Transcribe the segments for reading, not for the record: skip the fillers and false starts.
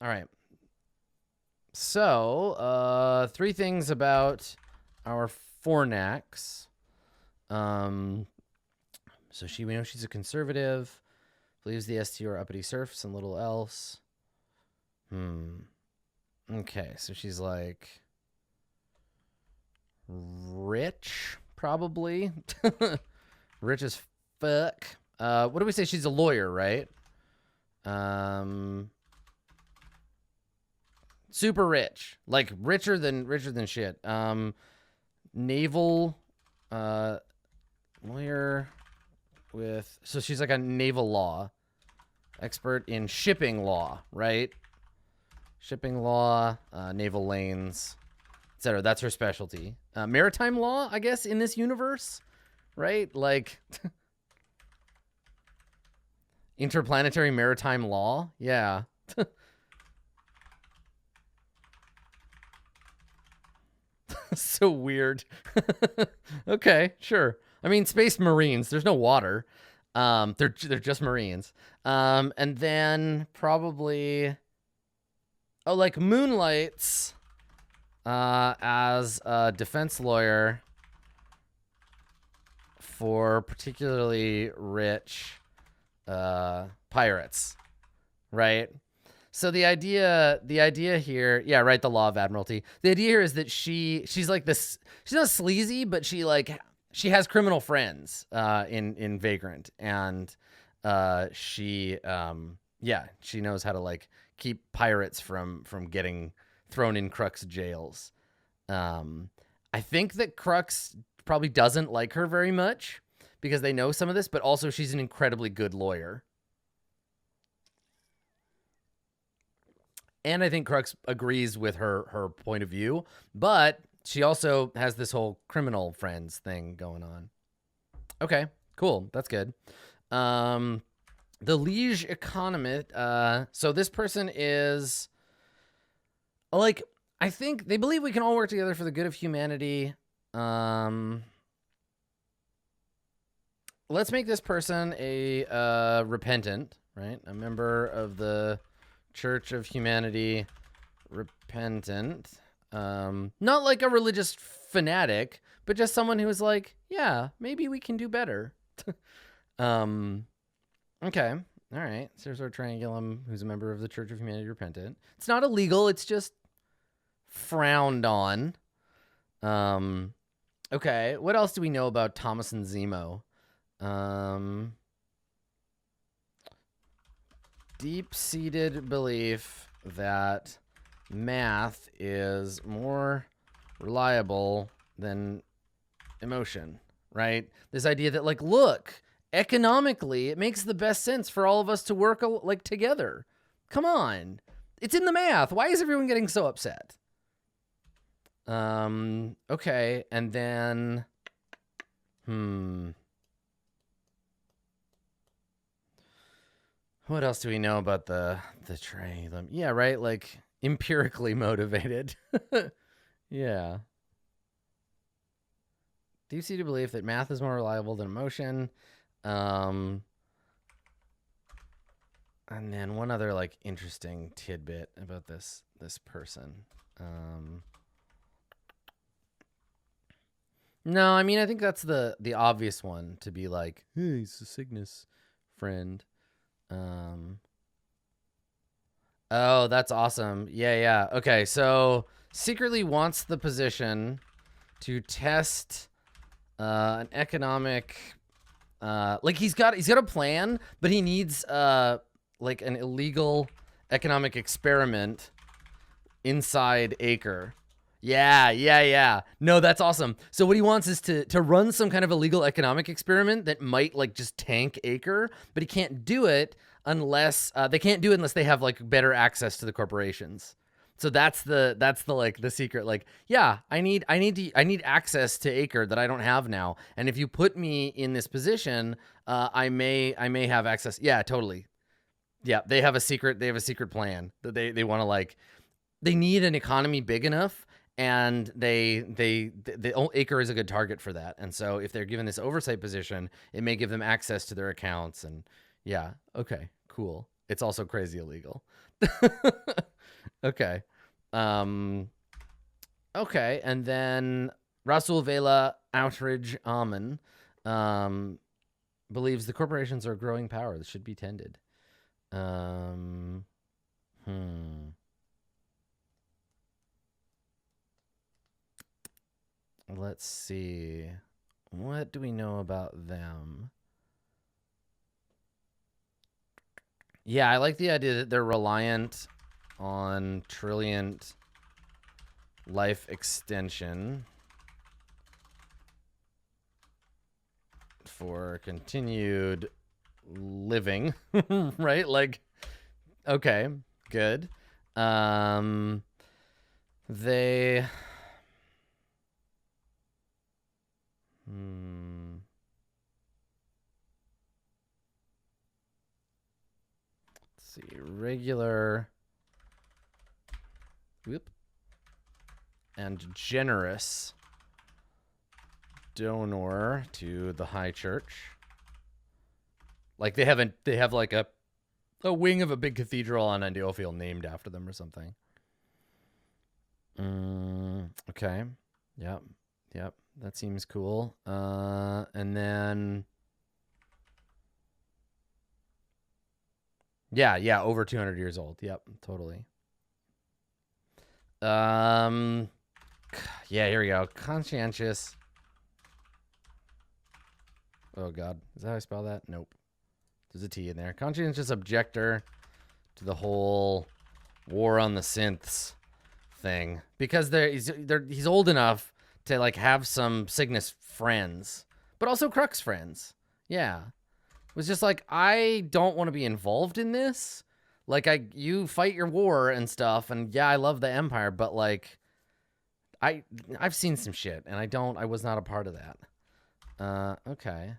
All right. So, three things about our Fornax. So we know she's a conservative, believes the ST are uppity serfs and little else. Okay, so she's like rich, probably. Rich as fuck. What do we say? She's a lawyer, right? Super rich, like richer than shit. Naval, lawyer with, so she's like a naval law expert in shipping law, right? Shipping law, naval lanes, etc. That's her specialty. Maritime law, I guess, in this universe, right? Like interplanetary maritime law. Yeah. So weird. Okay, sure. I mean, space marines. There's no water. They're just marines. And then probably, oh, like moonlights as a defense lawyer for particularly rich pirates, right? So the idea here, yeah, right, the law of admiralty. The idea here is that she's like this, she's not sleazy, but she has criminal friends in Vagrant, and she knows how to like keep pirates from getting thrown in Crux jails. I think that Crux probably doesn't like her very much because they know some of this, but also she's an incredibly good lawyer. And I think Crux agrees with her point of view, but she also has this whole criminal friends thing going on. Okay, cool. That's good. The liege economist. So this person is like, I think they believe we can all work together for the good of humanity. Let's make this person a repentant, right? A member of the Church of Humanity, repentant. Not like a religious fanatic, but just someone who was like, yeah, maybe we can do better. Okay. All right. So there's our triangulum, who's a member of the Church of Humanity, repentant. It's not illegal. It's just frowned on. Okay. What else do we know about Thomas and Zemo? Deep-seated belief that math is more reliable than emotion, right? This idea that, like, look, economically, it makes the best sense for all of us to work like together. Come on, it's in the math. Why is everyone getting so upset? Okay, and then, what else do we know about the triangle? Yeah, right? Like, empirically motivated. Yeah. Deep-seated belief that math is more reliable than emotion. And then one other, like, interesting tidbit about this person. No, I mean, I think that's the obvious one, to be like, hey, he's a Cygnus friend. Oh, that's awesome. Yeah. Okay, so secretly wants the position to test an economic, like he's got a plan, but he needs like an illegal economic experiment inside Acre. Yeah. No, that's awesome. So what he wants is to run some kind of illegal economic experiment that might like just tank Acre, but he can't do it unless they have like better access to the corporations. So that's the like the secret. Like, yeah, I need access to Acre that I don't have now, and if you put me in this position, I may have access. Yeah, totally. Yeah, they have a secret plan that they want to like. They need an economy big enough. And the Acre is a good target for that. And so if they're given this oversight position, it may give them access to their accounts. And yeah, okay, cool. It's also crazy illegal. Okay. Okay, and then Rasul Vela Outridge Amen believes the corporations are a growing power that should be tended. Let's see. What do we know about them? Yeah, I like the idea that they're reliant on Trilliant life extension for continued living, right? Like, okay, good. They let's see, regular and generous donor to the High Church. Like they have like a wing of a big cathedral on Endiofield named after them or something. Okay. Yep. That seems cool. And then yeah, over 200 years old. Yep, totally. Yeah, here we go. Conscientious. Oh God, is that how I spell that? Nope. There's a T in there. Conscientious objector to the whole war on the synths thing, because he's old enough to like have some Cygnus friends, but also Crux friends. Yeah, it was just like, I don't want to be involved in this. Like, you fight your war and stuff, and yeah, I love the Empire, but like, I've seen some shit, and I was not a part of that. Okay.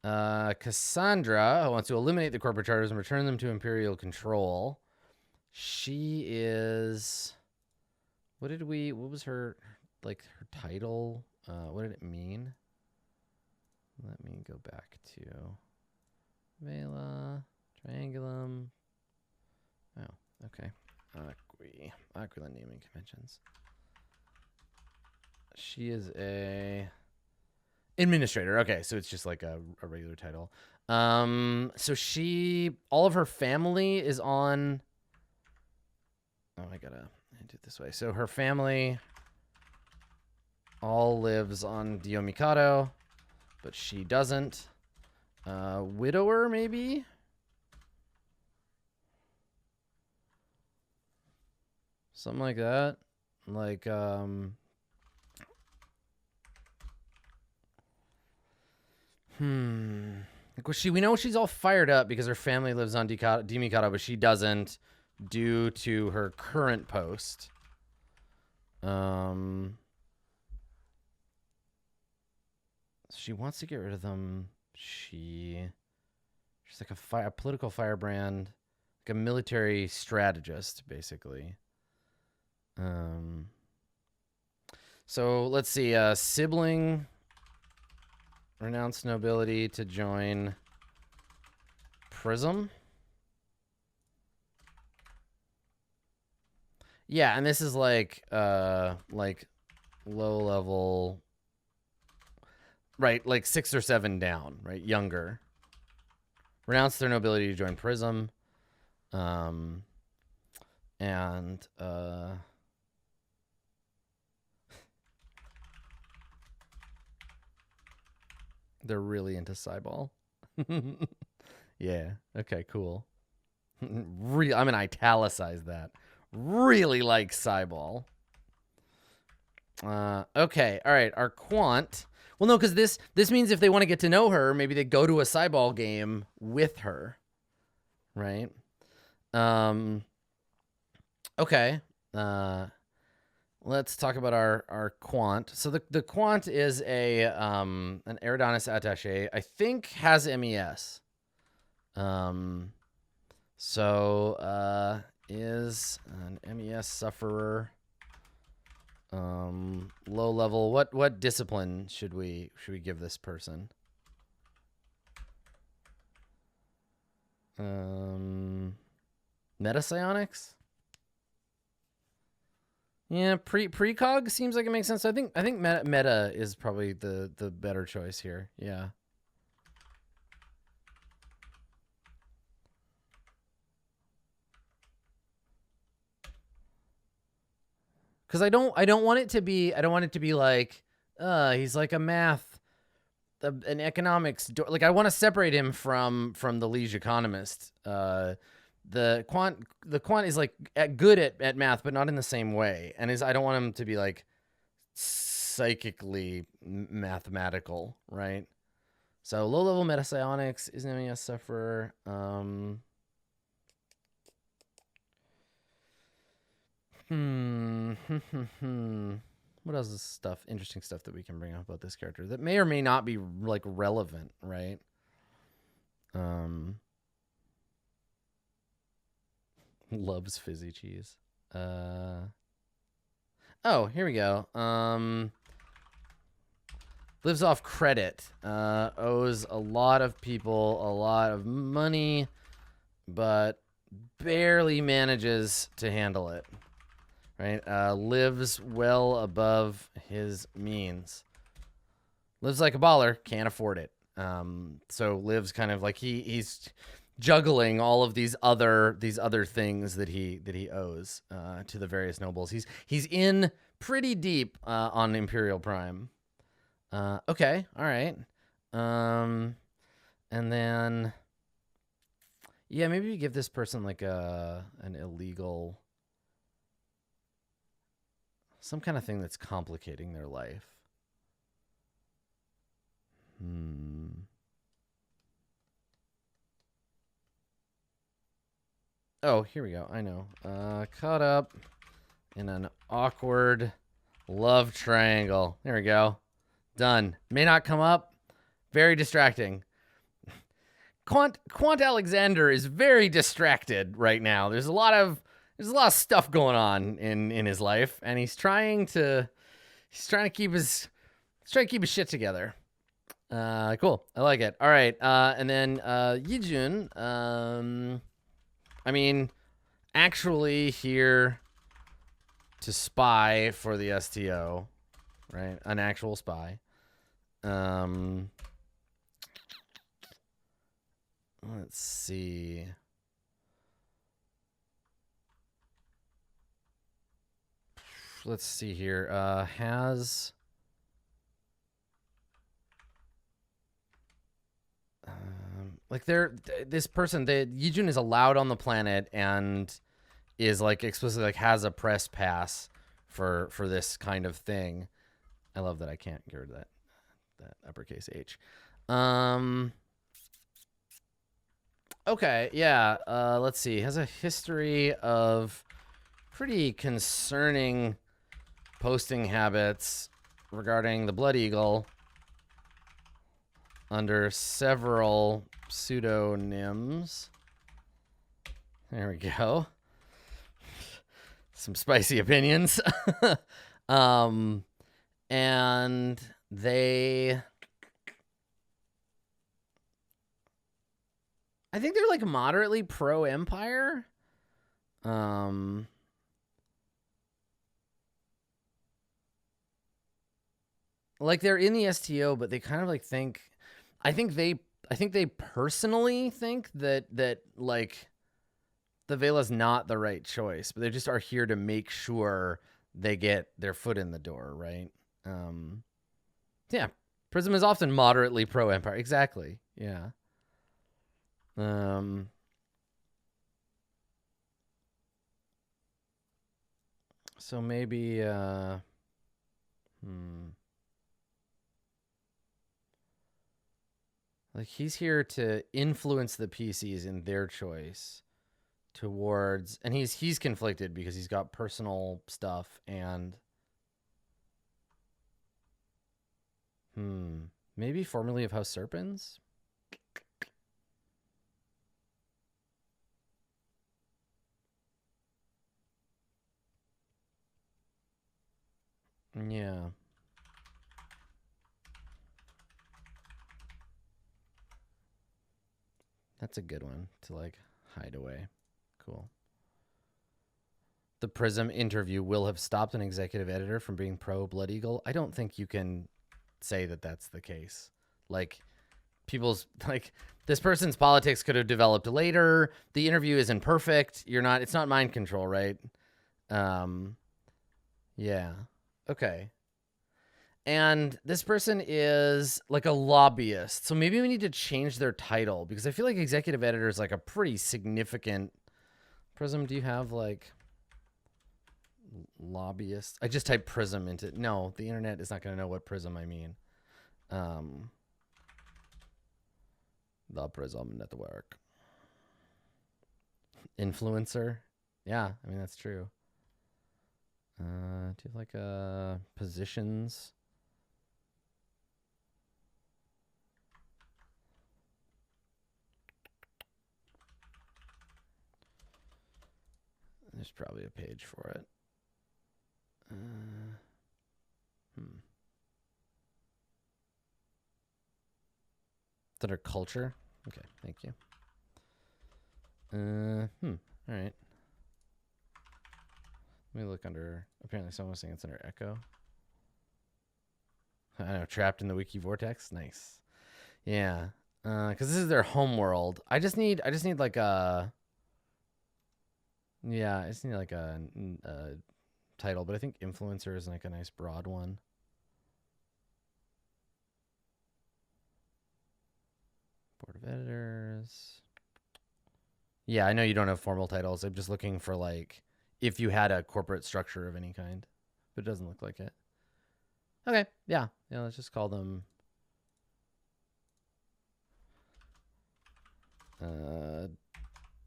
Cassandra wants to eliminate the corporate charters and return them to Imperial control. She is... What was her title? What did it mean? Let me go back to Vela, Triangulum. Oh, okay. Aquila naming conventions. She is a administrator. Okay, so it's just like a regular title. So all of her family is on... Oh, I gotta do it this way. So her family all lives on Dio Mikado, but she doesn't. Widower, maybe? Something like that. Like, we know she's all fired up because her family lives on Dio Mikado, but she doesn't, due to her current post. She wants to get rid of them. She's like a political firebrand, like a military strategist, basically. So let's see. Sibling renounced nobility to join Prism. Yeah, and this is like low level, right? Like 6 or 7 down, right? Younger. Renounce their nobility to join Prism. And they're really into Cyball. Yeah. Okay, cool. I'm going to italicize that. Really like Cyball. Okay. All right. Our Quant. Well, no, because this means if they want to get to know her, maybe they go to a Cyball game with her. Right? Okay. Let's talk about our Quant. So the Quant is an Eridanis attaché. I think has MES. So is an MES sufferer. Low level. What discipline should we give this person? Metapsionics? Yeah, precog seems like it makes sense. I think meta is probably the better choice here. Yeah. Because I don't want it to be like he's like a math an economics like I want to separate him from the liege economist. The quant is like good at math, but not in the same way, and I don't want him to be like psychically mathematical, right? So low level metapsionics is an MES sufferer. What else is stuff, interesting stuff that we can bring up about this character that may or may not be like relevant, right? Loves fizzy cheese. Oh, here we go. Lives off credit. Owes a lot of people a lot of money, but barely manages to handle it. Right? Lives well above his means. Lives like a baller, can't afford it. So lives kind of like he's juggling all of these other things that he owes to the various nobles. He's in pretty deep on Imperial Prime. Okay, all right. And then yeah, maybe we give this person like an illegal, some kind of thing that's complicating their life. Oh, here we go. I know. Caught up in an awkward love triangle. There we go. Done. May not come up. Very distracting. Quant Alexander is very distracted right now. There's a lot of stuff going on in his life, and he's trying to keep his shit together. Cool. I like it. All right. And then Yijun. I mean, actually here to spy for the STO, right? An actual spy. Let's see. Let's see here. Has like this person, Yijun is allowed on the planet and is like explicitly like has a press pass for this kind of thing. I love that I can't get rid of that uppercase H. Okay, yeah. Let's see. Has a history of pretty concerning posting habits regarding the Blood Eagle under several pseudonyms. There we go. Some spicy opinions. And they, I think they're like moderately pro Empire. Like they're in the STO, but they kind of like think, I think they personally think that like the Vela's not the right choice, but they just are here to make sure they get their foot in the door, right? Yeah, Prism is often moderately pro Empire. Exactly. Yeah. So maybe like he's here to influence the PCs in their choice towards, and he's conflicted because he's got personal stuff and maybe formerly of House Serpens. Yeah. That's a good one to like hide away. Cool. the Prism interview will have stopped an executive editor from being pro Blood Eagle. I don't think you can say that that's the case. Like, this person's politics could have developed later. The interview isn't perfect. It's not mind control, right? Yeah. Okay. And this person is like a lobbyist. So maybe we need to change their title, because I feel like executive editor is like a pretty significant. Prism, do you have like lobbyist? I just typed Prism into, no, the internet is not going to know what Prism I mean. The Prism Network. Influencer. Yeah, I mean, that's true. Do you have like positions? There's probably a page for it. It's under culture. Okay, thank you. All right. Let me look under. Apparently, someone was saying it's under Echo. I don't know. Trapped in the wiki vortex. Nice. Yeah. Because this is their home world. I just need like a. Yeah, I just need like a title, but I think influencer is like a nice broad one. Board of editors. Yeah, I know you don't have formal titles. I'm just looking for like if you had a corporate structure of any kind, but it doesn't look like it. Okay, yeah, let's just call them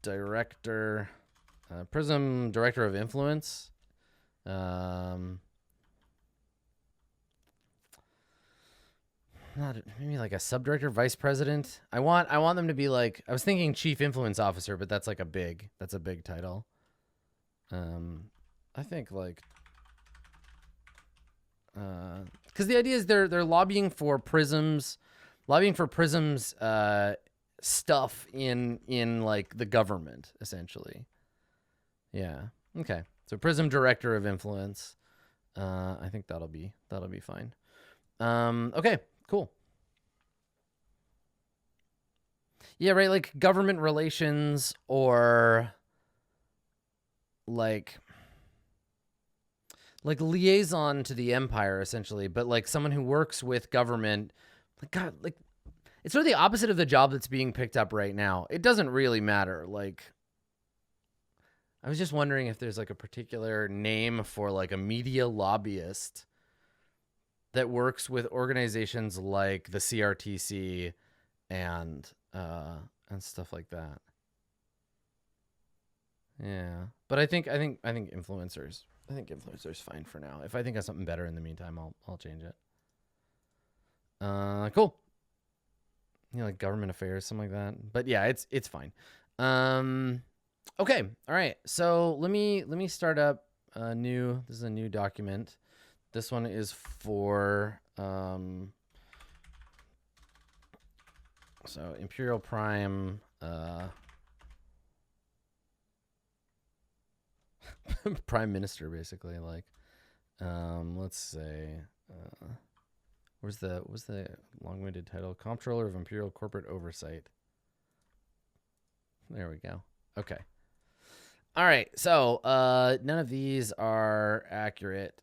director, Prism director of influence. Maybe like a subdirector, vice president. I want them to be like, I was thinking chief influence officer, but that's like a big title. I think like, because the idea is they're lobbying for Prism's stuff in like the government, essentially. Yeah. Okay. So Prism director of influence. I think that'll be fine. Okay. Cool. Yeah, right. Like government relations, or like liaison to the empire, essentially, but like someone who works with government. Like, God, like it's sort of the opposite of the job that's being picked up right now. It doesn't really matter. Like, I was just wondering if there's like a particular name for like a media lobbyist that works with organizations like the CRTC and stuff like that. Yeah, but I think influencers. I think influencers fine for now. If I think of something better in the meantime, I'll change it. Cool. Like government affairs, something like that. But yeah, it's fine. Okay, all right. So let me start up a new. This is a new document. This one is for so Imperial Prime Prime Minister, basically. Like, let's say, what's the long-winded title? Comptroller of Imperial Corporate Oversight. There we go. Okay. All right. So none of these are accurate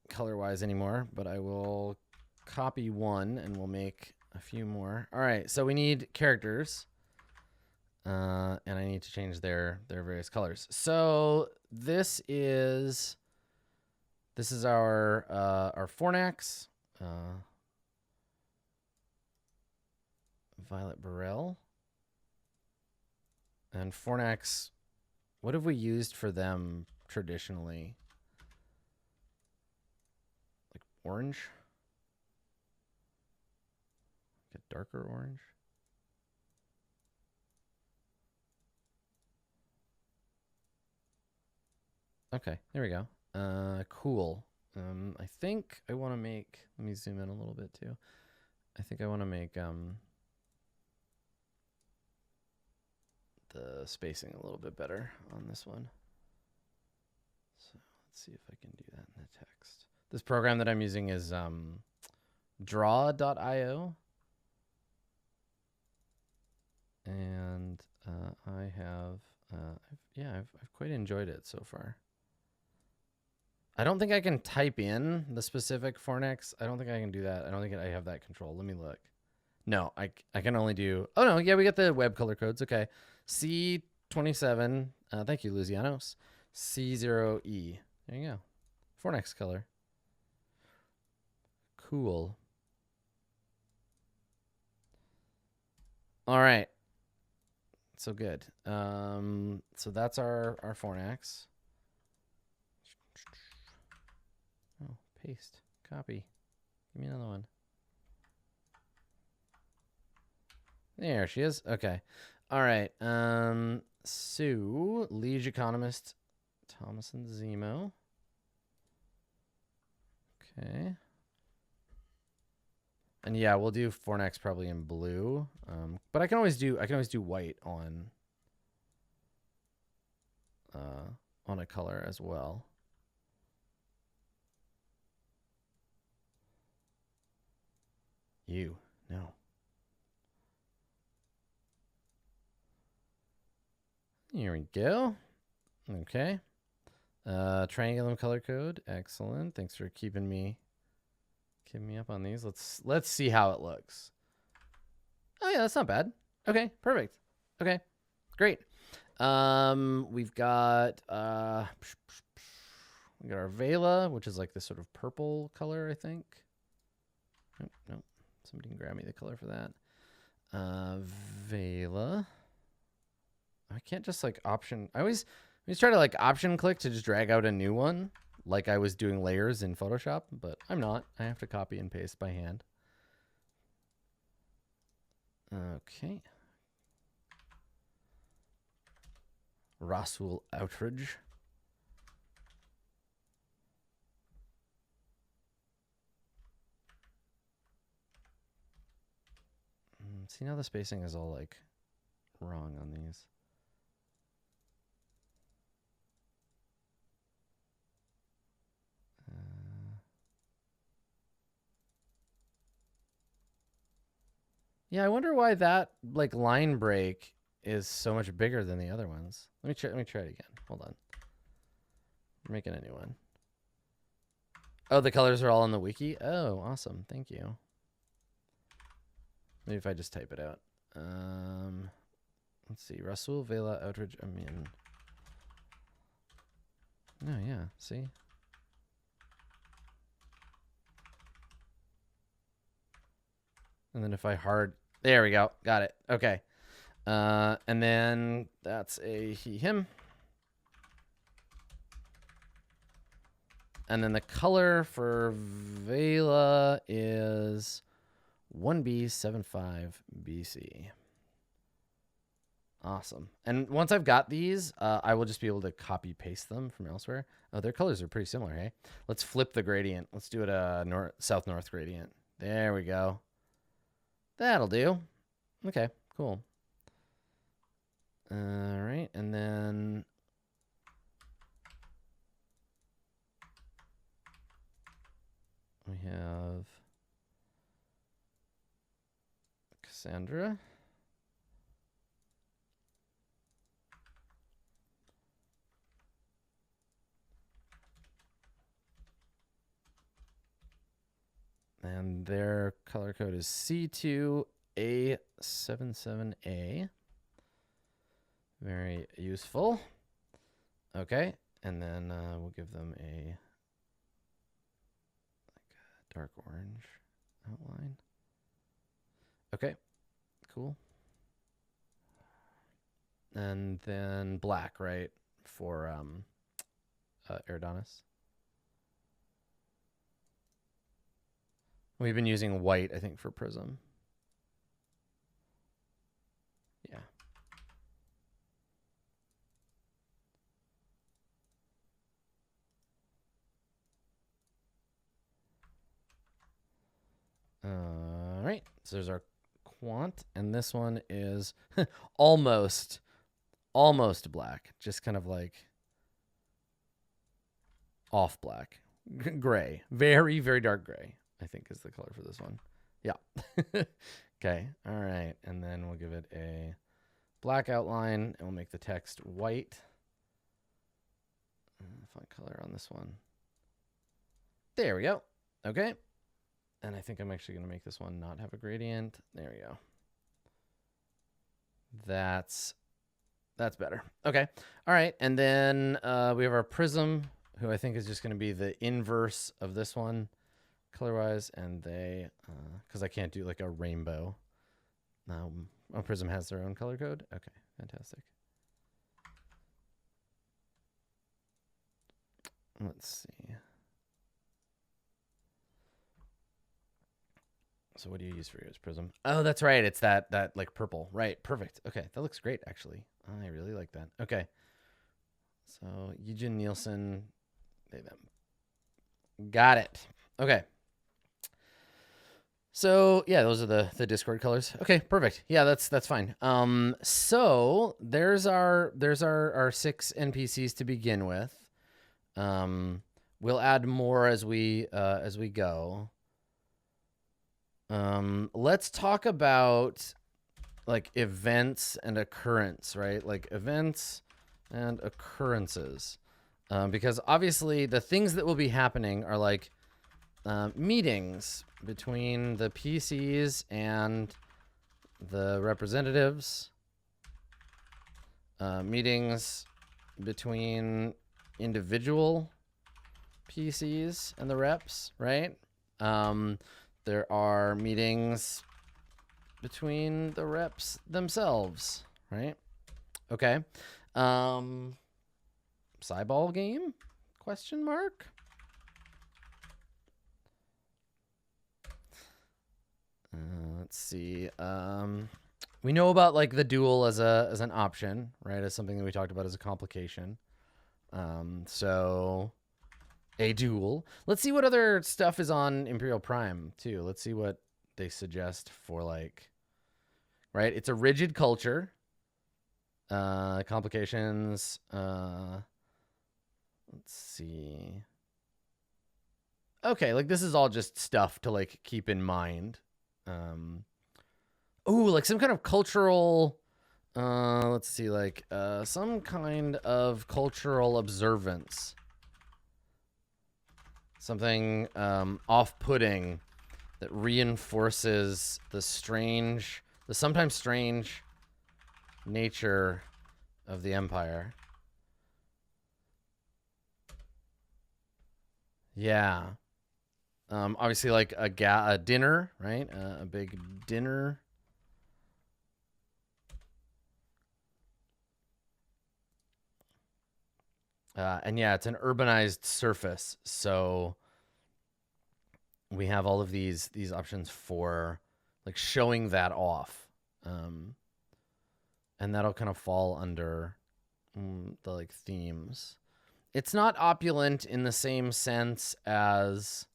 color-wise anymore, but I will copy one and we'll make a few more. All right. So we need characters. And I need to change their various colors. So this is our Fornax, Violet Burrell, and Fornax. What have we used for them traditionally? Like orange, like a darker orange. Okay, there we go. Cool. I think I want to make, let me zoom in a little bit too. I think I want to make the spacing a little bit better on this one. see if I can do that in the text. This program that I'm using is draw.io. And I have, I've quite enjoyed it so far. I don't think I can type in the specific Fornax. I don't think I can do that. I don't think I have that control. Let me look. No, I can only do, oh no, yeah, we got the web color codes. Okay. C27, thank you, Lucianos. C0E. There you go. Fornax color. Cool. All right. So good. So that's our Fornax. Oh, paste, copy. Give me another one. There she is. Okay. All right. So Liege economist Thomas and Zemo. Okay. And yeah, we'll do Fornax probably in blue. But I can always do white on a color as well. No. Here we go. Okay. Triangulum color code. Excellent. Thanks for keeping me up on these. Let's see how it looks. Oh yeah, that's not bad. Okay, perfect. Okay, great. We've got our Vela, which is like this sort of purple color, I think. No, somebody can grab me the color for that. Vela. I can't just like option. I always try to like option click to just drag out a new one, like I was doing layers in Photoshop, but I'm not. I have to copy and paste by hand. Okay. Rasul Outridge. See, now the spacing is all like wrong on these. Yeah, I wonder why that like line break is so much bigger than the other ones. Let me try it again. Hold on. We're making a new one. Oh, the colors are all on the wiki? Oh, awesome. Thank you. Maybe if I just type it out. Let's see. Rasul, Vela, Outridge, Amin. No, yeah. See? And then if I hard... There we go. Got it. Okay. And then that's a he, him. And then the color for Vela is 1B75BC. Awesome. And once I've got these, I will just be able to copy paste them from elsewhere. Oh, their colors are pretty similar, hey? Let's flip the gradient. Let's do it a south-north gradient. There we go. That'll do. Okay, cool. All right, and then we have Cassandra. And their color code is C2A77A. Very useful. Okay, and then we'll give them a dark orange outline. Okay, cool. And then black, right, for Eridanis. We've been using white, I think, for Prism. Yeah. All right. So there's our Quant, and this one is almost black. Just kind of like off black. Gray. Very, very dark gray, I think is the color for this one. Yeah. Okay. All right. And then we'll give it a black outline, and we'll make the text white. Font color on this one. There we go. Okay. And I think I'm actually going to make this one not have a gradient. There we go. That's better. Okay. All right. And then we have our Prism, who I think is just going to be the inverse of this one color-wise. And they, because I can't do like a rainbow. Prism has their own color code. Okay. Fantastic. Let's see. So what do you use for yours, Prism? Oh, that's right. It's that like purple. Right. Perfect. Okay. That looks great, actually. I really like that. Okay. So Eugen Nielsen, they them. Got it. Okay. So yeah, those are the Discord colors. Okay, perfect. Yeah, that's fine. So there's our 6 NPCs to begin with. We'll add more as we go. Let's talk about like events and occurrence, right? Like events and occurrences. Because obviously the things that will be happening are like meetings between the PCs and the representatives. Meetings between individual PCs and the reps, right? There are meetings between the reps themselves, right? Okay. Cyball game? Question mark? Let's see. We know about like the duel as an option, right? As something that we talked about as a complication. So a duel. Let's see what other stuff is on Imperial Prime too. Let's see what they suggest for like, right? It's a rigid culture. Complications. Let's see. Okay, like this is all just stuff to like keep in mind. Oh, like some kind of cultural, let's see, like some kind of cultural observance. Something off-putting that reinforces the sometimes strange nature of the Empire. Yeah. Obviously, like a dinner, right? A big dinner. And yeah, it's an urbanized surface, so we have all of these options for like showing that off, and that'll kind of fall under the like themes. It's not opulent in the same sense as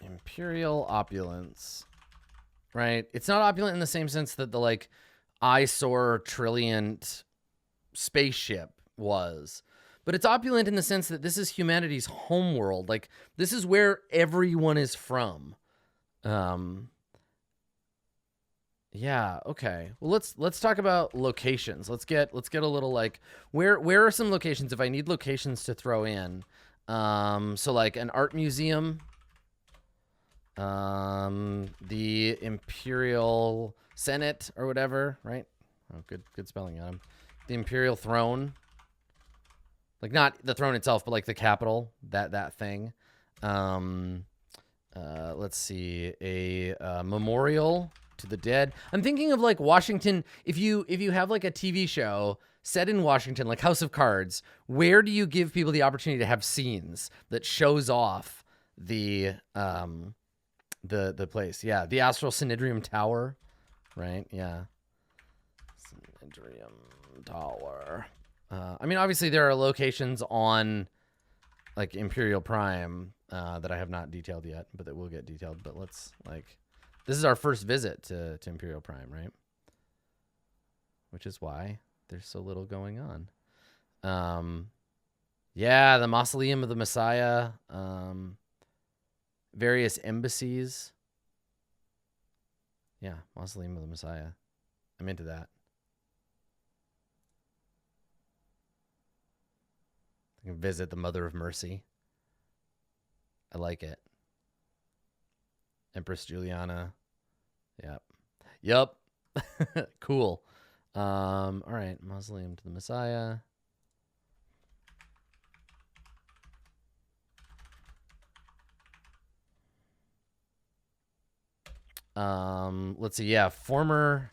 Imperial opulence, right? It's not opulent in the same sense that the like eyesore trilliant spaceship was, but it's opulent in the sense that this is humanity's homeworld. Like this is where everyone is from. Yeah, okay. Well, let's talk about locations. Let's get a little like where are some locations if I need locations to throw in. So like an art museum, the Imperial Senate or whatever, right? Oh, good spelling on him. The Imperial Throne. Like not the throne itself, but like the capital, that thing. Let's see, a memorial to the dead. I'm thinking of like Washington. If you have like a TV show set in Washington, like House of Cards, where do you give people the opportunity to have scenes that shows off the place? Yeah, the Astral Synedrium Tower, right? Yeah, Synedrium Tower. I mean, obviously there are locations on like Imperial Prime that I have not detailed yet, but that will get detailed. But let's like, this is our first visit to Imperial Prime, right? Which is why there's so little going on. Yeah, the Mausoleum of the Messiah. Various embassies. Yeah, Mausoleum of the Messiah. I'm into that. I can visit the Mother of Mercy. I like it. Empress Juliana. Yep. Yep. Cool. All right. Mausoleum to the Messiah. Let's see. Yeah, former.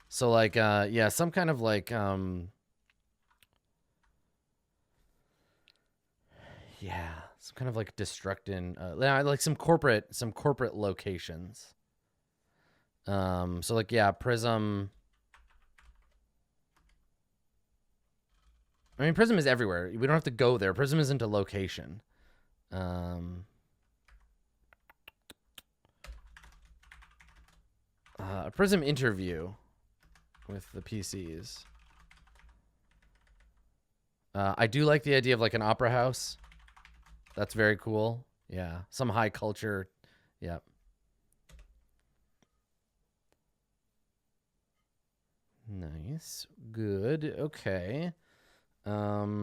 So like, yeah, some kind of like, yeah, some kind of like destructing, like some corporate locations. So like, yeah, Prism. I mean, Prism is everywhere. We don't have to go there. Prism isn't a location. A Prism interview with the PCs. I do like the idea of like an opera house. That's very cool. Yeah, some high culture. Yep. Nice. Good. Okay. Yeah.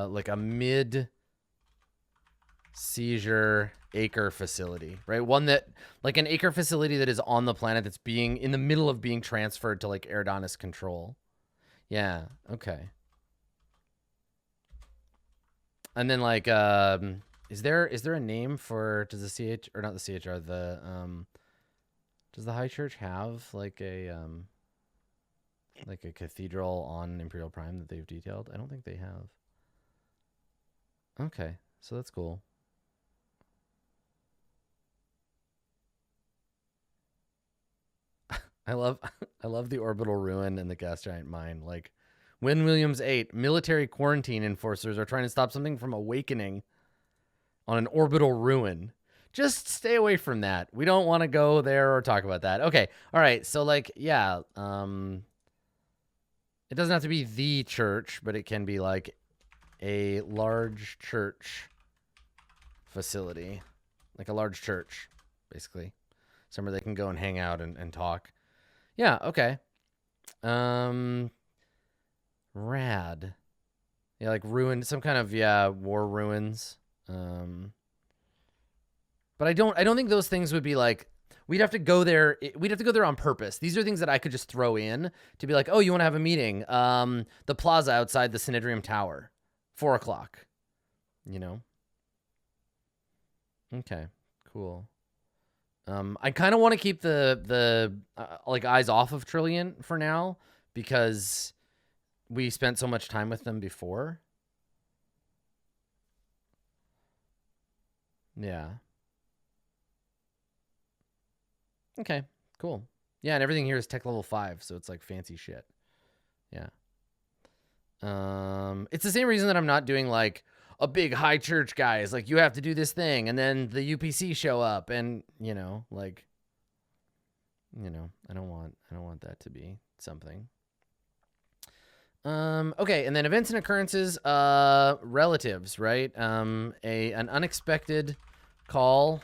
Like a mid seizure acre facility, right? One that, like an acre facility that is on the planet that's being in the middle of being transferred to like Erdonis control. Yeah. Okay. And then like, is there a name for, does the CH, or not the CHR, does the High Church have like a cathedral on Imperial Prime that they've detailed? I don't think they have. Okay, so that's cool. I love the orbital ruin and the gas giant mine. Like, Win Williams 8, military quarantine enforcers are trying to stop something from awakening on an orbital ruin. Just stay away from that. We don't want to go there or talk about that. Okay. All right. So like, yeah, it doesn't have to be the church, but it can be like a large church facility, like a large church, basically. Somewhere they can go and hang out and talk. Yeah, okay. Rad. Yeah, like ruined, some kind of, yeah, war ruins. But I don't think those things would be like, we'd have to go there. We'd have to go there on purpose. These are things that I could just throw in to be like, oh, you want to have a meeting? The plaza outside the Synedrium Tower, 4 o'clock. You know? Okay, cool. I kind of want to keep the like eyes off of Trillian for now because we spent so much time with them before. Yeah. Okay, cool. Yeah, and everything here is tech level 5, so it's like fancy shit. Yeah. It's the same reason that I'm not doing like a big high church guys. Like, you have to do this thing, and then the UPC show up, and I don't want that to be something. Okay, and then events and occurrences, relatives, right? An unexpected call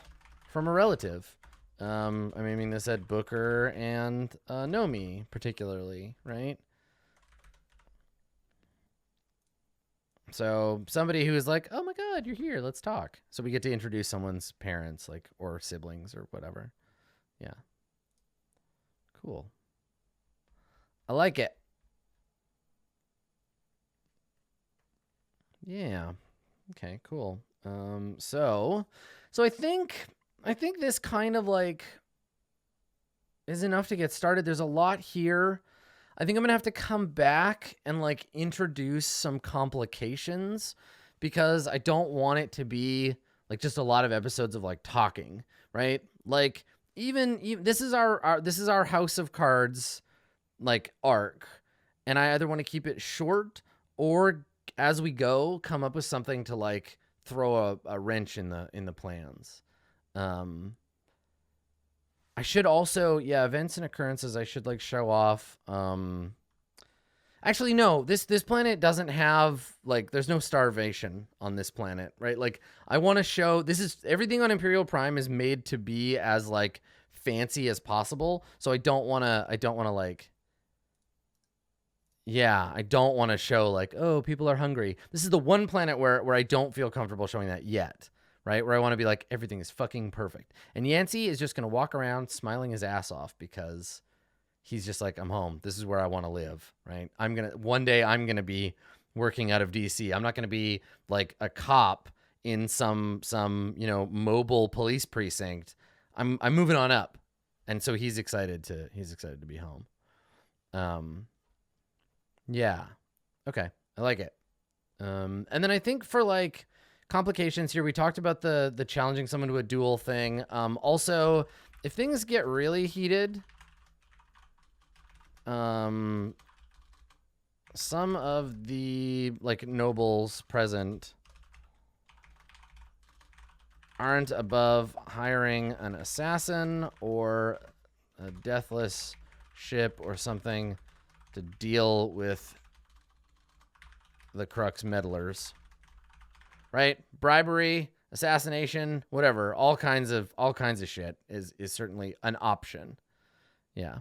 from a relative. I mean, this said Booker and Nomi particularly, right? So somebody who is like, oh my God, you're here. Let's talk. So we get to introduce someone's parents, like, or siblings or whatever. Yeah. Cool. I like it. Yeah. Okay, cool. So I think this kind of like is enough to get started. There's a lot here. I think I'm gonna have to come back and like introduce some complications because I don't want it to be like just a lot of episodes of like talking, right? Like even this is our House of Cards like arc, and I either want to keep it short or as we go come up with something to like throw a wrench in the plans. I should also, yeah, events and occurrences I should like show off. Actually, no, this planet doesn't have, like, there's no starvation on this planet, right? Like, I want to show, this is, everything on Imperial Prime is made to be as, like, fancy as possible. So I don't want to, like, yeah, I don't want to show, like, oh, people are hungry. This is the one planet where I don't feel comfortable showing that yet, right? Where I want to be like, everything is fucking perfect. And Yancey is just going to walk around smiling his ass off because he's just like, I'm home. This is where I want to live, right? One day I'm going to be working out of DC. I'm not going to be like a cop in some, mobile police precinct. I'm moving on up. And so he's excited to be home. Yeah. Okay. I like it. And then I think for like complications here, we talked about the challenging someone to a duel thing. Also, if things get really heated, some of the like nobles present aren't above hiring an assassin or a deathless ship or something to deal with the Crux meddlers, right? Bribery, assassination, whatever, all kinds of shit is certainly an option. Yeah.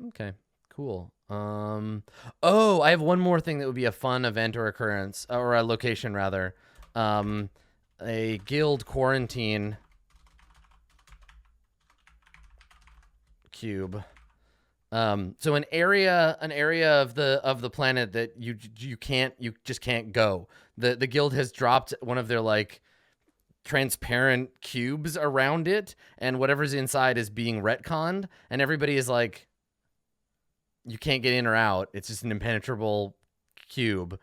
Okay, cool. Oh, I have one more thing that would be a fun event or occurrence, or a location rather. A guild quarantine cube. So an area of the planet that you just can't go. The guild has dropped one of their like transparent cubes around it, and whatever's inside is being retconned, and everybody is like, you can't get in or out. It's just an impenetrable cube.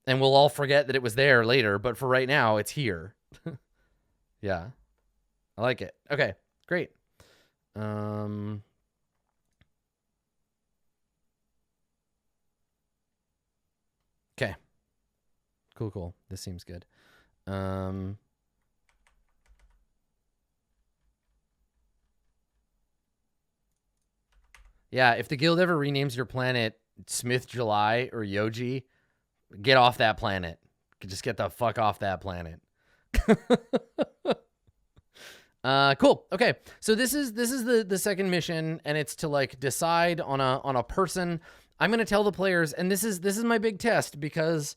And we'll all forget that it was there later, but for right now, it's here. Yeah. I like it. Okay, great. Okay. Cool. This seems good. Yeah, if the guild ever renames your planet Smith July or Yoji, get off that planet. Just get the fuck off that planet. Cool. Okay. So this is the second mission, and it's to like decide on a person. I'm gonna tell the players, and this is my big test, because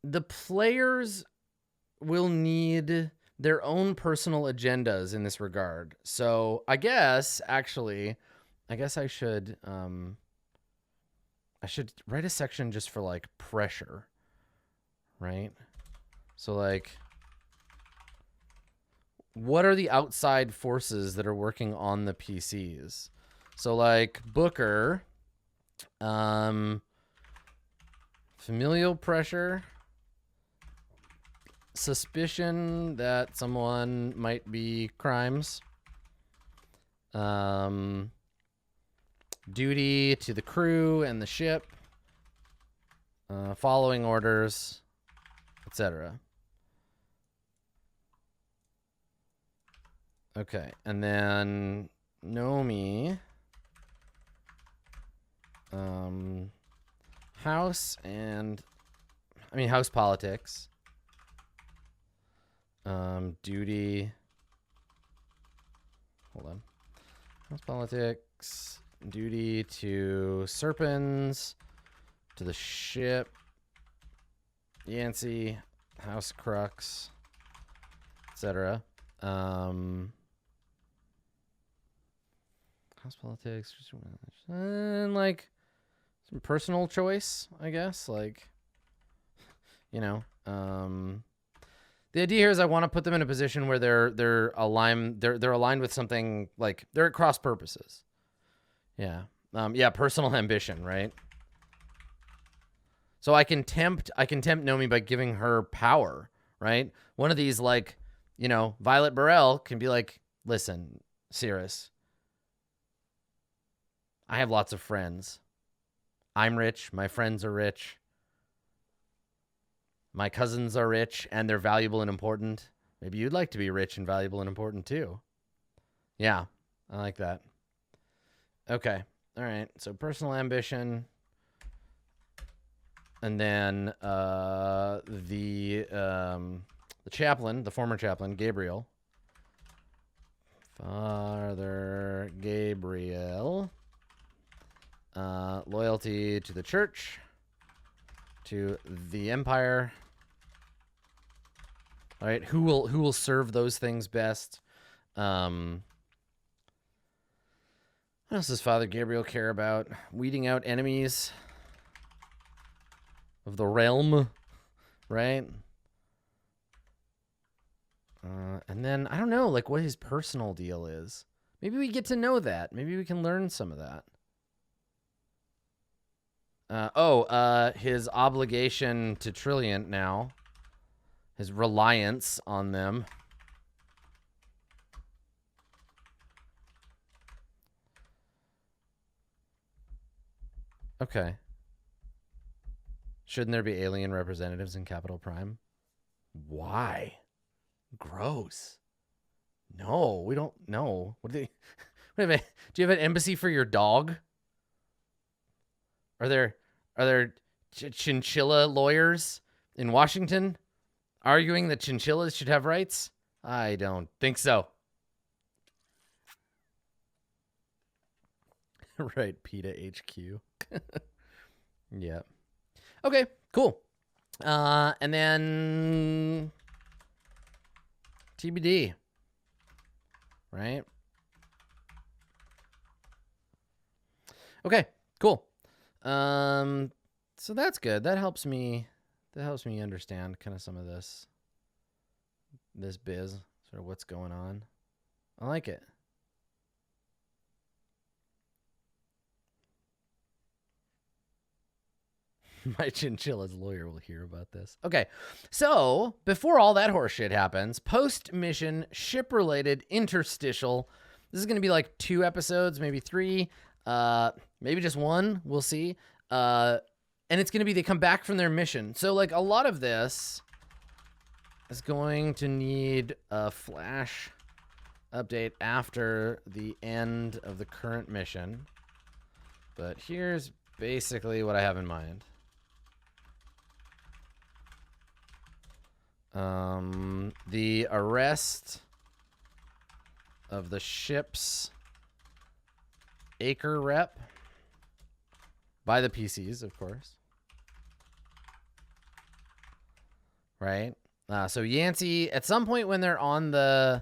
the players will need their own personal agendas in this regard. So I guess I should write a section just for like pressure, right? So like, what are the outside forces that are working on the PCs? So like Booker, familial pressure, suspicion that someone might be crimes, duty to the crew and the ship, following orders, etc. Okay, and then Nomi, house politics, duty, hold on, house politics, duty to Serpens, to the ship, Yancey, house Crux, etc. House politics, and like some personal choice, I guess. Like, the idea here is I want to put them in a position where they're aligned with something, like they're at cross purposes. Yeah. Personal ambition, right? So I can tempt Nomi by giving her power, right? One of these, like, Violet Burrell can be like, listen, Cirrus, I have lots of friends. I'm rich. My friends are rich. My cousins are rich and they're valuable and important. Maybe you'd like to be rich and valuable and important too. Yeah, I like that. Okay. All right. So personal ambition. And then the chaplain, the former chaplain, Gabriel. Father Gabriel. Loyalty to the church, to the empire. All right, who will serve those things best? What else does Father Gabriel care about? Weeding out enemies of the realm, right? And then I don't know, like what his personal deal is. Maybe we get to know that. Maybe we can learn some of that. His obligation to Trilliant now. His reliance on them. Okay. Shouldn't there be alien representatives in Capital Prime? Why? Gross. No, we don't know. What do they? Do you have an embassy for your dog? Are there chinchilla lawyers in Washington arguing that chinchillas should have rights? I don't think so. Right, PETA HQ. Yeah. Okay, cool. And then TBD. Right? Okay, cool. So that's good. That helps me understand kind of some of this biz, sort of what's going on. I like it. My chinchilla's lawyer will hear about this. Okay, so before all that horse shit happens, post-mission ship-related interstitial. This is going to be like 2 episodes, maybe 3, maybe just 1. We'll see. And it's going to be they come back from their mission. So like a lot of this is going to need a flash update after the end of the current mission. But here's basically what I have in mind. The arrest of the ship's acre rep by the PCs, of course. Right? So Yancey, at some point when they're on the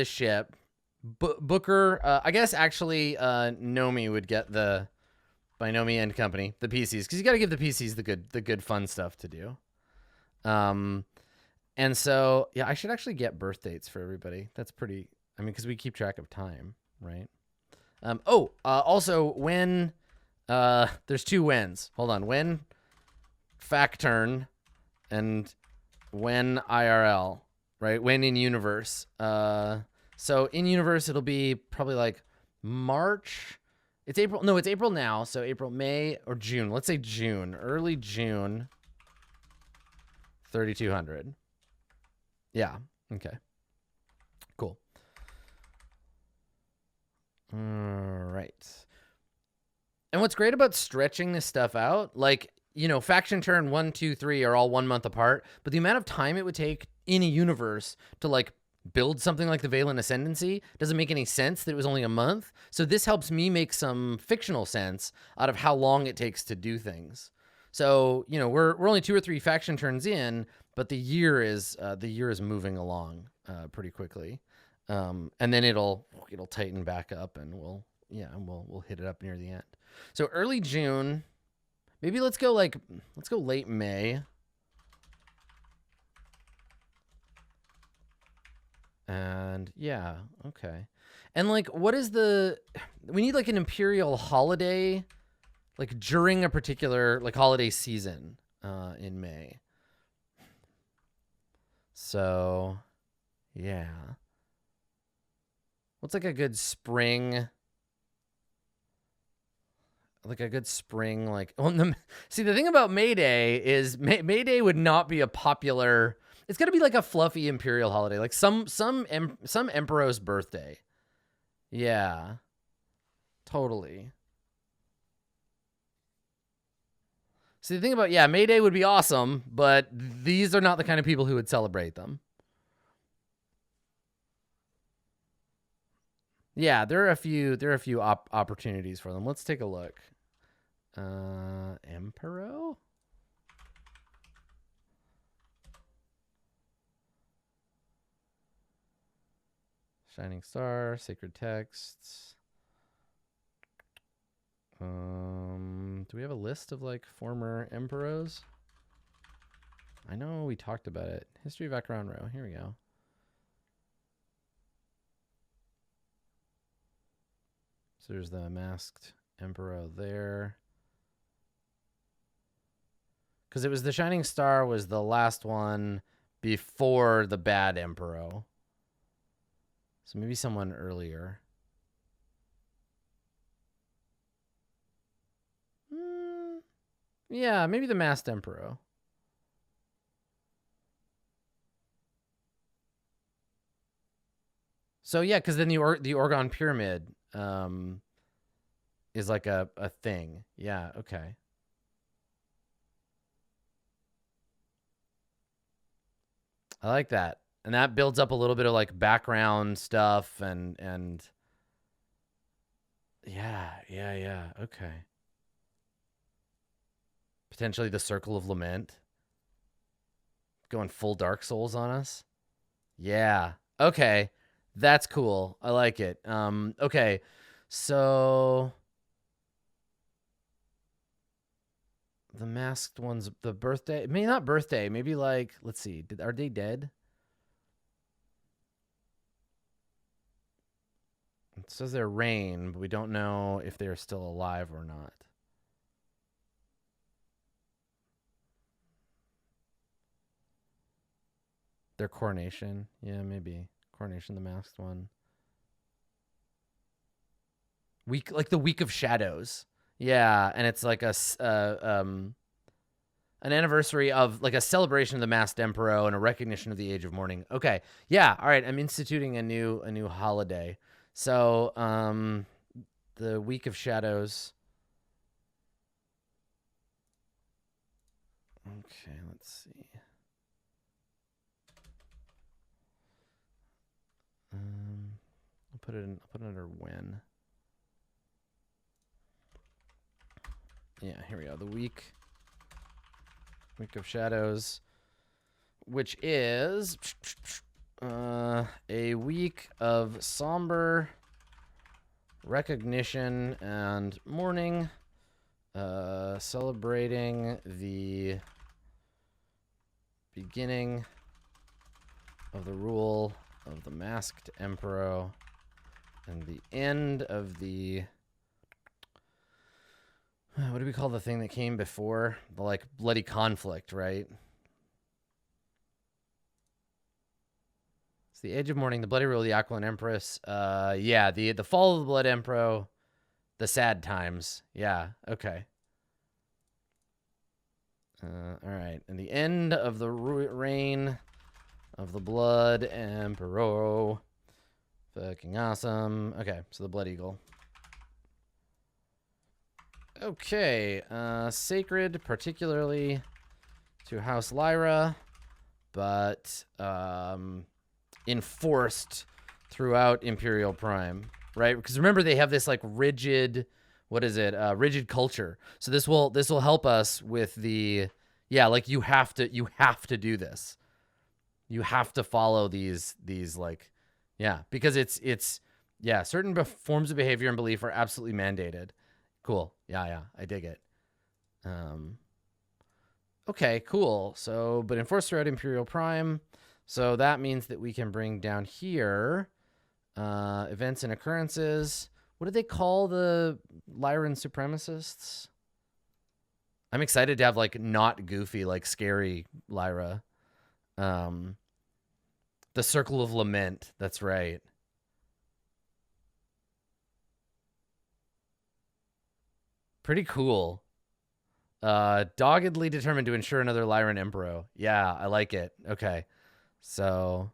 ship, Booker, I guess actually Nomi would get the by Nomi and company, the PCs, because you got to give the PCs the good fun stuff to do. And so, yeah, I should actually get birth dates for everybody. That's pretty, I mean, because we keep track of time, right? Also, when, there's 2 whens. Hold on. When Facturn and when IRL, right? When in universe. So in universe, it'll be probably like March. It's April. No, it's April now. So April, May, or June. Let's say June. Early June. 3,200. Yeah. Okay. Cool. All right. And what's great about stretching this stuff out, like, you know, faction turn 1, 2, 3 are all 1 month apart, but the amount of time it would take in a universe to like build something like the Valen Ascendancy doesn't make any sense that it was only a month. So this helps me make some fictional sense out of how long it takes to do things. So, you know, we're only 2 or 3 faction turns in, but the year is moving along pretty quickly. And then it'll tighten back up, and we'll hit it up near the end. So early June, maybe let's go late May. And yeah, okay. And like, what is we need like an imperial holiday, like during a particular like holiday season in May. So yeah. What's like a good spring, like a good spring, like, well, see, the thing about May Day is May Day would not be a popular, it's gonna be like a fluffy imperial holiday, like some emperor's birthday. Yeah, totally. See, the thing about, yeah, May Day would be awesome, but these are not the kind of people who would celebrate them. Yeah, there are a few opportunities for them. Let's take a look. Emperor? Shining Star, Sacred Texts. Do we have a list of like former emperors? I know we talked about it. History of Acheron Row. Here we go. So there's the masked emperor there. Because it was the Shining Star was the last one before the bad emperor. So maybe someone earlier. Yeah, maybe the masked emperor. So yeah, because then the Orgon Pyramid is like a thing. Yeah, okay. I like that. And that builds up a little bit of like background stuff and yeah. Okay. Potentially the Circle of Lament. Going full Dark Souls on us. Yeah. Okay. That's cool. I like it. Okay. So the masked ones, the birthday, maybe not birthday, maybe like, let's see, are they dead? It says they're reign, but we don't know if they're still alive or not. Their coronation, yeah, maybe coronation, the masked one. Week, like the Week of Shadows, yeah, and it's like an anniversary of like a celebration of the masked emperor and a recognition of the age of mourning. Okay, yeah, all right. I'm instituting a new holiday. So the Week of Shadows. Okay, let's see. I'll put it under when. Yeah, here we go. The Week of Shadows, which is a week of somber recognition and mourning, celebrating the beginning of the rule of the masked emperor and the end of the, what do we call the thing that came before? The like bloody conflict, right? It's the Age of Mourning, the bloody rule of the Aquilon Empress. Yeah, the fall of the Blood Emperor, the sad times. Yeah, okay. All right, and the end of the reign of the Blood Emperor. Fucking awesome. Okay, so the Blood Eagle. Okay, sacred, particularly to House Lyra, but enforced throughout Imperial Prime, right? Because remember, they have this like rigid, what is it? Rigid culture. So this will help us with the, yeah, like you have to do this. You have to follow these like, yeah, because it's yeah, certain forms of behavior and belief are absolutely mandated. Cool. Yeah, I dig it. Okay, cool. So, but enforced throughout Imperial Prime. So that means that we can bring down here events and occurrences. What do they call the Lyran supremacists? I'm excited to have like not goofy, like scary Lyra. The Circle of Lament. That's right. Pretty cool. Doggedly determined to ensure another Lyran Emperor. Yeah, I like it. Okay. So,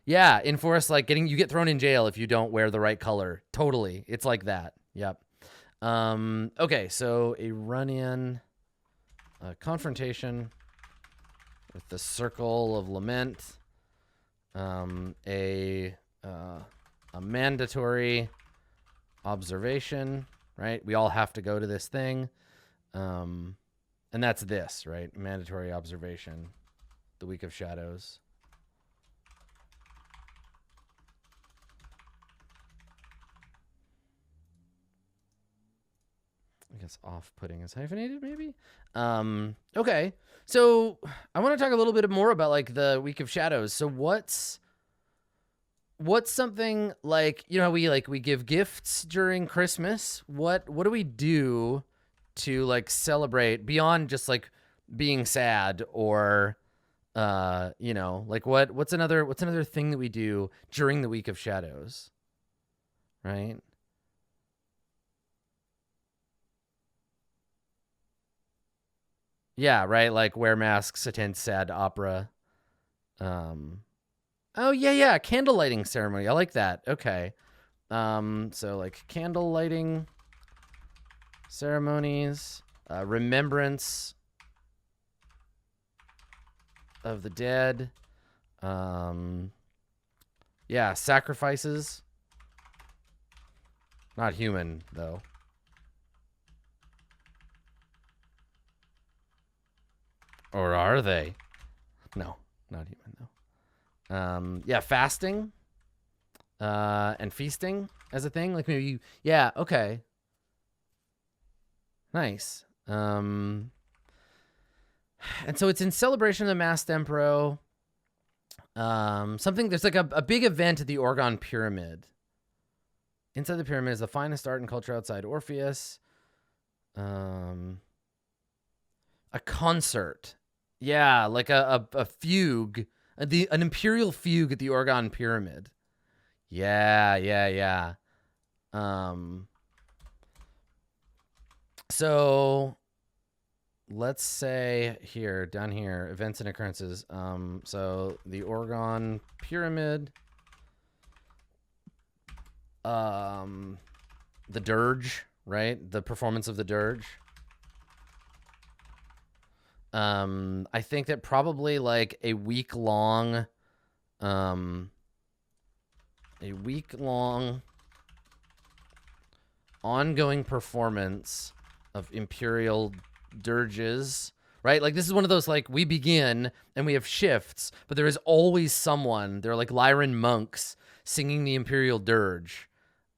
yeah, enforce like you get thrown in jail if you don't wear the right color. Totally. It's like that. Yep. Okay, so a run-in, a confrontation with the Circle of Lament, a mandatory observation, right? We all have to go to this thing. And that's this, right? Mandatory observation, the Week of Shadows. I guess off-putting is hyphenated, maybe? Okay. So I want to talk a little bit more about like the Week of Shadows. So what's something like, you know, we give gifts during Christmas. What do we do to like celebrate beyond just like being sad or you know, like what's another thing that we do during the Week of Shadows? Right? Yeah, right, like wear masks, attend sad opera. Oh yeah, candle lighting ceremony. I like that. Okay. So like candle lighting ceremonies, remembrance of the dead. Yeah, sacrifices. Not human though. Or are they? No, not human though. Yeah, fasting. And feasting as a thing. Like maybe yeah, okay. Nice. And so it's in celebration of the Masked Emperor. There's like a big event at the Orgon Pyramid. Inside the pyramid is the finest art and culture outside Orpheus. A concert. Yeah, like a fugue. An imperial fugue at the Orgon Pyramid. Yeah. So let's say down here, events and occurrences. So the Orgon Pyramid, the dirge, right? The performance of the dirge. I think that probably like a week long ongoing performance of imperial dirges, right? Like this is one of those like we begin and we have shifts, but there is always someone. They're like Lyran monks singing the imperial dirge.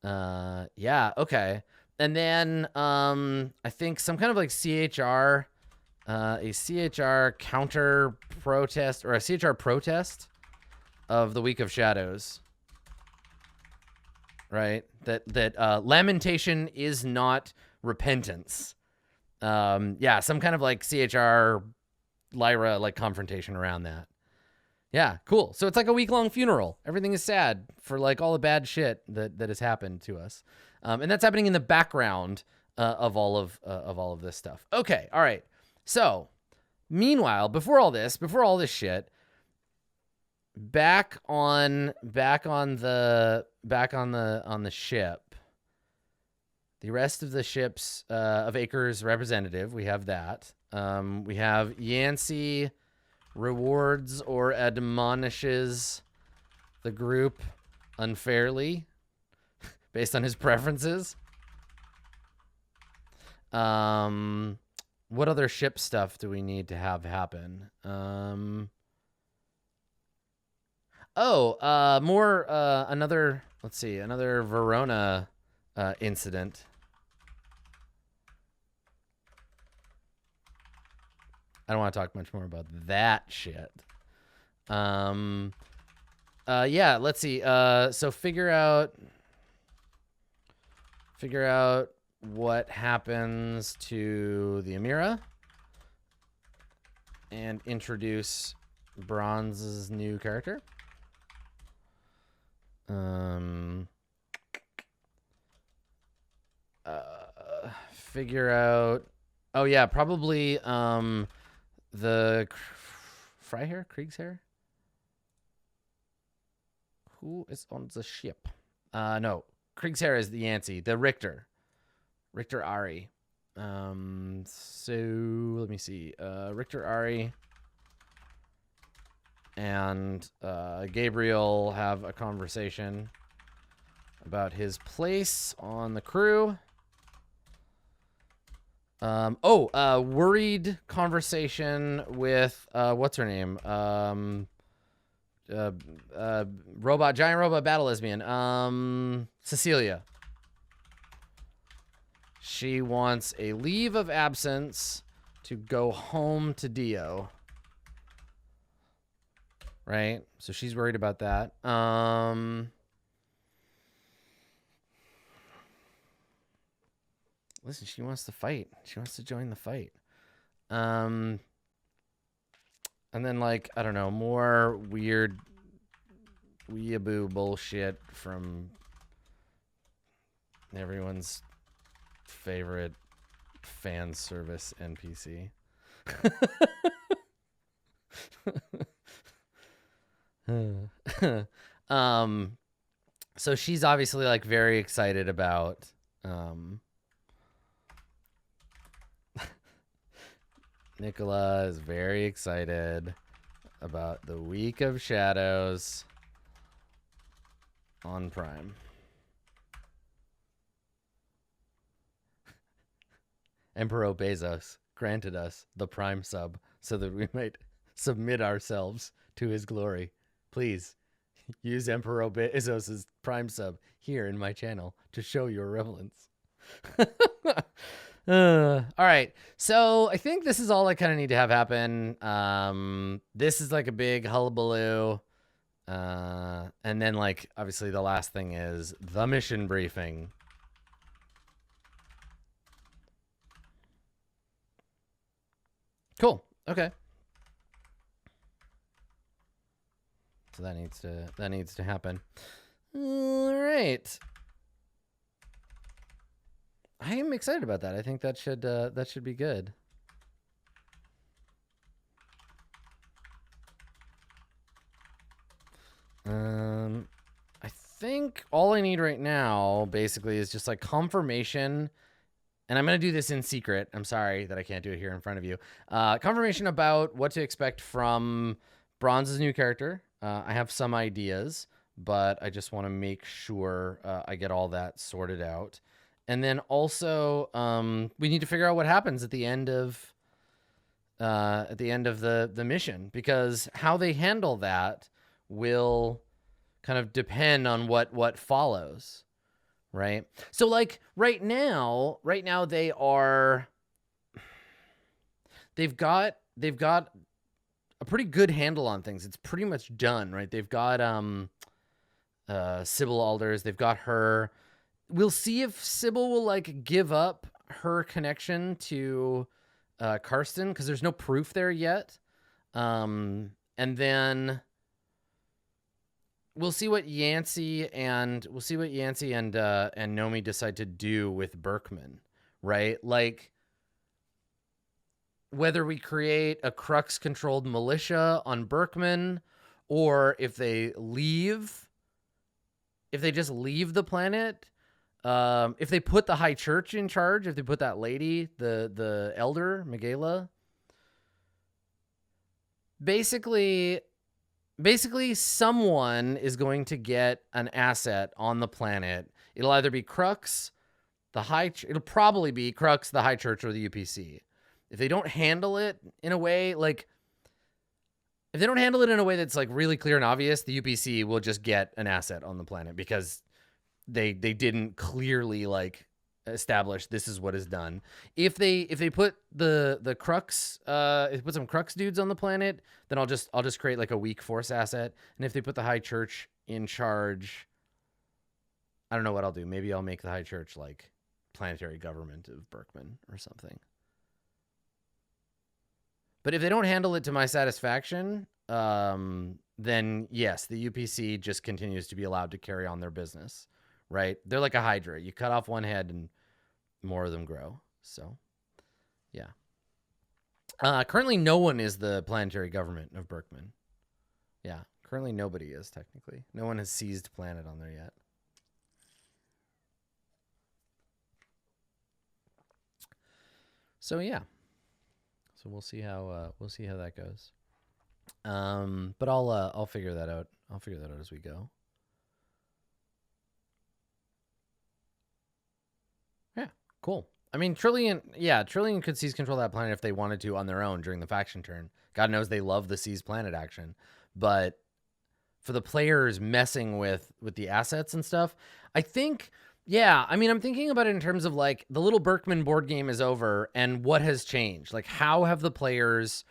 Yeah, okay. And then I think some kind of like CHR, a CHR counter protest or a CHR protest of the Week of Shadows. Right? That lamentation is not repentance. Yeah, some kind of like CHR Lyra like confrontation around that. Yeah, cool. So it's like a week-long funeral. Everything is sad for like all the bad shit that has happened to us. And that's happening in the background of all of this stuff. Okay, all right. So, meanwhile, before all this shit, back on the ship. The rest of the ships of Acre's representative, we have that. We have Yancey rewards or admonishes the group unfairly based on his preferences. What other ship stuff do we need to have happen? Another Verona incident. I don't want to talk much more about that shit. Yeah, let's see. So figure out what happens to the Amira and introduce Bronze's new character. figure out. Oh yeah, probably the Freiherr, Kriegsherr. Who is on the ship? No, Kriegsherr is the Yancey. The Richter Ari. So let me see. Richter Ari and Gabriel have a conversation about his place on the crew. Worried conversation with what's her name? Giant robot battle lesbian. Cecilia. She wants a leave of absence to go home to Dio. Right? So she's worried about that. Listen, she wants to fight. She wants to join the fight. And then, like, I don't know, more weird weeaboo bullshit from everyone's favorite fan service NPC. So she's obviously like very excited about Nicola is very excited about the Week of Shadows on Prime. Emperor Bezos granted us the Prime sub so that we might submit ourselves to his glory. Please use Emperor Bezos' Prime sub here in my channel to show your reverence. All right, so I think this is all I kind of need to have happen. This is like a big hullabaloo. And then, like, obviously the last thing is the mission briefing. Cool. Okay. So that needs to happen. All right. I am excited about that. I think that should be good. I think all I need right now basically is just like confirmation. And I'm going to do this in secret. I'm sorry that I can't do it here in front of you. Confirmation about what to expect from Bronze's new character. I have some ideas, but I just want to make sure I get all that sorted out. And then also, we need to figure out what happens at the end of the mission, because how they handle that will kind of depend on what follows. Right. So like right now they've got a pretty good handle on things. It's pretty much done, right? They've got Sybil Alders, they've got her. We'll see if Sybil will like give up her connection to Karsten, because there's no proof there yet. And then we'll see what Yancey and Nomi decide to do with Berkman, right? Like whether we create a Crux-controlled militia on Berkman, or if they just leave the planet, if they put the High Church in charge, if they put that lady, the elder, Miguela, basically someone is going to get an asset on the planet. It'll either be Crux, it'll probably be Crux, the High Church, or the UPC. If they don't handle it in a way that's like really clear and obvious, the UPC will just get an asset on the planet because they didn't clearly like establish this is what is done. If they put the Crux, if they put some Crux dudes on the planet, then I'll just create like a weak force asset. And if they put the High Church in charge, I don't know what I'll do. Maybe I'll make the High Church like planetary government of Berkman or something. But if they don't handle it to my satisfaction, then yes, the UPC just continues to be allowed to carry on their business, right? They're like a Hydra. You cut off one head and more of them grow. So, yeah. Currently, no one is the planetary government of Berkman. Yeah, currently nobody is, technically. No one has seized planet on there yet. So, yeah. So we'll see how that goes. But I'll figure that out. I'll figure that out as we go. Yeah, cool. I mean, Trillion could seize control of that planet if they wanted to on their own during the faction turn. God knows they love the seize planet action. But for the players messing with the assets and stuff, I think, yeah, I mean, I'm thinking about it in terms of like the little Berkman board game is over and what has changed. Like, how have the players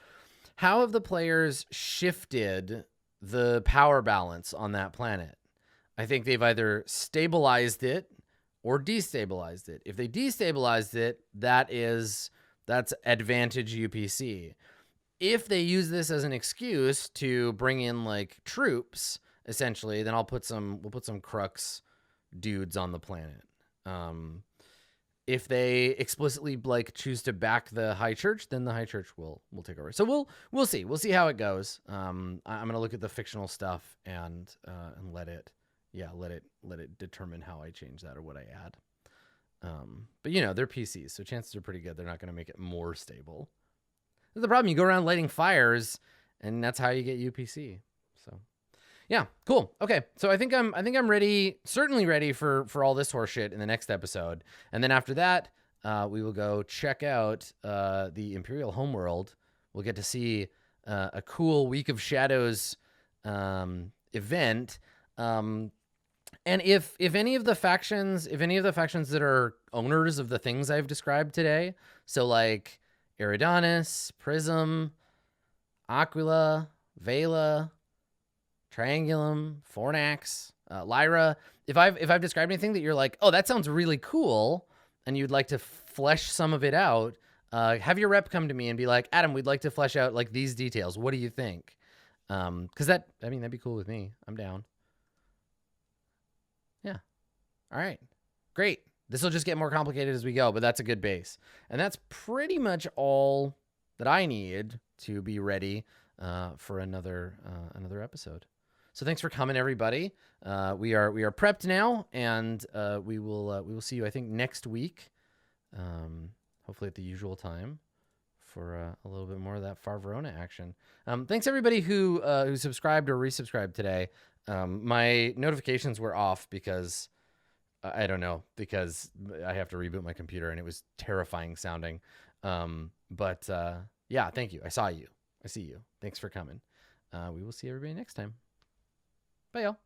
shifted the power balance on that planet? I think they've either stabilized it or destabilized it. If they destabilized it, that's advantage UPC. If they use this as an excuse to bring in like troops, essentially, then we'll put some crux dudes on the planet. If they explicitly like choose to back the High Church, then the High Church will take over. So we'll see how it goes. I'm gonna look at the fictional stuff and let it determine how I change that or what I add. But they're PCs, so chances are pretty good they're not gonna make it more stable. That's the problem. You go around lighting fires, and that's how you get UPC. So, yeah, cool. Okay, so I think I'm ready, certainly ready for all this horseshit in the next episode, and then after that, we will go check out the Imperial Homeworld. We'll get to see a cool Week of Shadows event. And if any of the factions that are owners of the things I've described today, so like Eridanus, Prism, Aquila, Vela, Triangulum, Fornax, Lyra. If I've described anything that you're like, oh, that sounds really cool, and you'd like to flesh some of it out, have your rep come to me and be like, Adam, we'd like to flesh out like these details. What do you think? Because that'd be cool with me. I'm down. Yeah. All right. Great. This will just get more complicated as we go, but that's a good base. And that's pretty much all that I need to be ready for another episode. So thanks for coming, everybody. We are prepped now, and we will see you, I think, next week, hopefully at the usual time, for a little bit more of that Far Verona action. Thanks everybody who subscribed or resubscribed today. My notifications were off because I don't know, because I have to reboot my computer and it was terrifying sounding. But yeah, thank you. I saw you. I see you. Thanks for coming. We will see everybody next time. Bye, y'all.